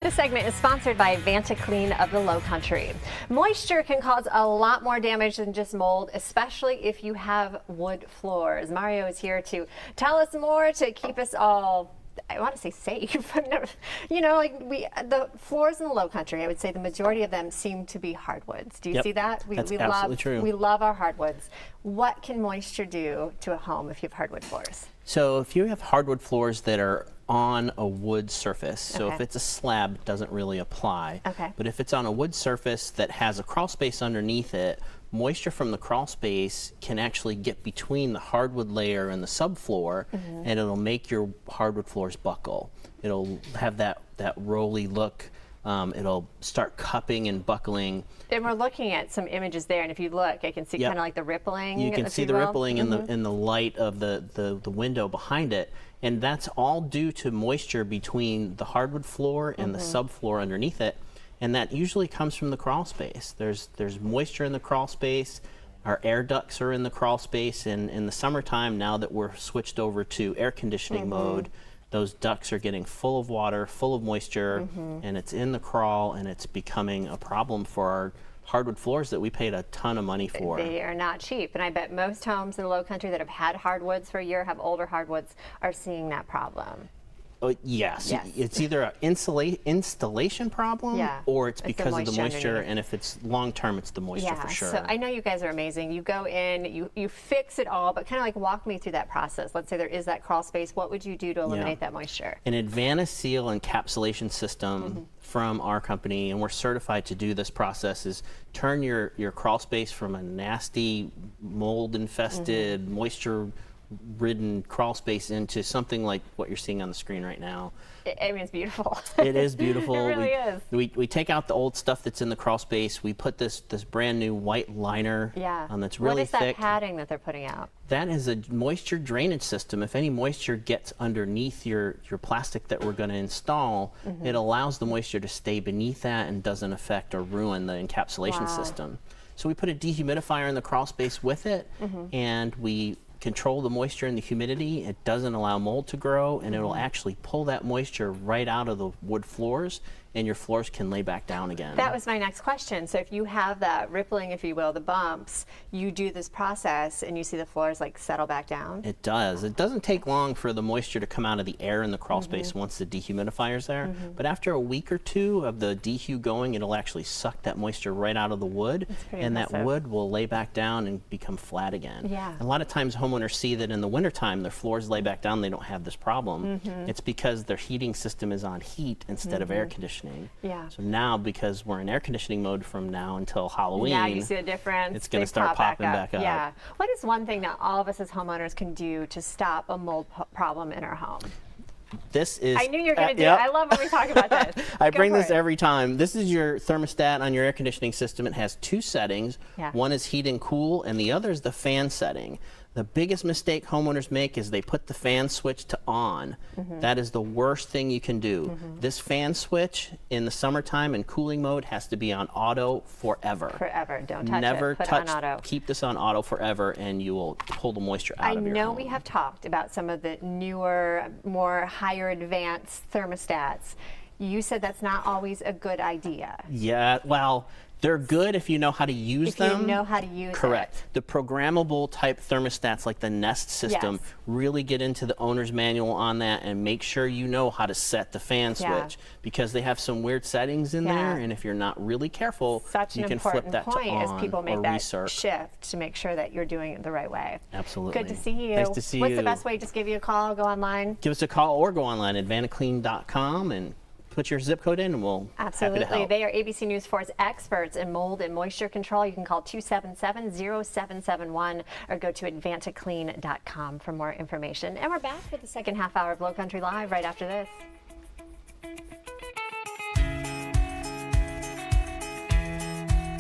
This segment is sponsored by AdvantaClean of the Lowcountry. Moisture can cause a lot more damage than just mold, especially if you have wood floors. Mario is here to tell us more, to keep us all, I want to say safe. You know, like the floors in the Lowcountry, I would say the majority of them seem to be hardwoods. Do you see that? That's absolutely true. We love our hardwoods. What can moisture do to a home if you have hardwood floors? So if you have hardwood floors that are on a wood surface, so if it's a slab, it doesn't really apply. But if it's on a wood surface that has a crawl space underneath it, moisture from the crawl space can actually get between the hardwood layer and the subfloor, and it'll make your hardwood floors buckle. It'll have that rolly look. It'll start cupping and buckling. And we're looking at some images there, and if you look, I can see kind of like the rippling. You can see the rippling in the light of the window behind it, and that's all due to moisture between the hardwood floor and the subfloor underneath it, and that usually comes from the crawl space. There's moisture in the crawl space. Our air ducts are in the crawl space, and in the summertime, now that we're switched over to air conditioning mode, those ducts are getting full of water, full of moisture, and it's in the crawl, and it's becoming a problem for our hardwood floors that we paid a ton of money for. They are not cheap, and I bet most homes in the Lowcountry that have had hardwoods for a year, have older hardwoods, are seeing that problem. Yes. It's either an installation problem or it's because of the moisture, underneath. and if it's long term, it's the moisture for sure. So I know you guys are amazing. You go in, you fix it all, but kind of like walk me through that process. Let's say there is that crawl space. What would you do to eliminate that moisture? An AdvantaSeal encapsulation system from our company, and we're certified to do this process, is turn your crawl space from a nasty, mold-infested, moisture-ridden crawl space into something like what you're seeing on the screen right now. I mean, it's beautiful. It is beautiful. It really is. We take out the old stuff that's in the crawl space. We put this brand new white liner on that's really thick. What is that padding that they're putting out? That is a moisture drainage system. If any moisture gets underneath your plastic that we're going to install, it allows the moisture to stay beneath that and doesn't affect or ruin the encapsulation system. So we put a dehumidifier in the crawl space with it, and we control the moisture and the humidity. It doesn't allow mold to grow, and it will actually pull that moisture right out of the wood floors, and your floors can lay back down again. That was my next question. So if you have that rippling, if you will, the bumps, you do this process and you see the floors like settle back down? It does. It doesn't take long for the moisture to come out of the air in the crawl space once the dehumidifier's there, but after a week or two of the dehu going, it'll actually suck that moisture right out of the wood, and that wood will lay back down and become flat again. A lot of times homeowners see that in the wintertime their floors lay back down, they don't have this problem. It's because their heating system is on heat instead of air conditioning. So now, because we're in air conditioning mode from now until Halloween, now you see the difference. It's going to start popping back up. What is one thing that all of us as homeowners can do to stop a mold problem in our home? This is. I knew you were going to do it. I love when we talk about this. I bring this every time. This is your thermostat on your air conditioning system. It has two settings. One is heat and cool, and the other is the fan setting. The biggest mistake homeowners make is they put the fan switch to on. That is the worst thing you can do. This fan switch in the summertime in cooling mode has to be on auto forever. Forever. Don't touch Never it. Put touch. it on auto. Keep this on auto forever, and you will pull the moisture out of your home. I know we have talked about some of the newer, more higher advanced thermostats. You said that's not always a good idea. Yeah, well, they're good if you know how to use them. If you know how to use it. Correct. The programmable type thermostats like the Nest system really get into the owner's manual on that and make sure you know how to set the fan switch, because they have some weird settings in there, and if you're not really careful, you can flip that to on or such an important point as people make that recirc. shift to make sure that you're doing it the right way. Absolutely. Good to see you. Nice to see you. What's the best way? Just give you a call, go online? Give us a call or go online, AdvantaClean.com, and put your zip code in, and we'll happy to help. They are ABC News 4's experts in mold and moisture control. You can call 277-0771 or go to AdvantaClean.com for more information. And we're back for the second half hour of Lowcountry Live right after this.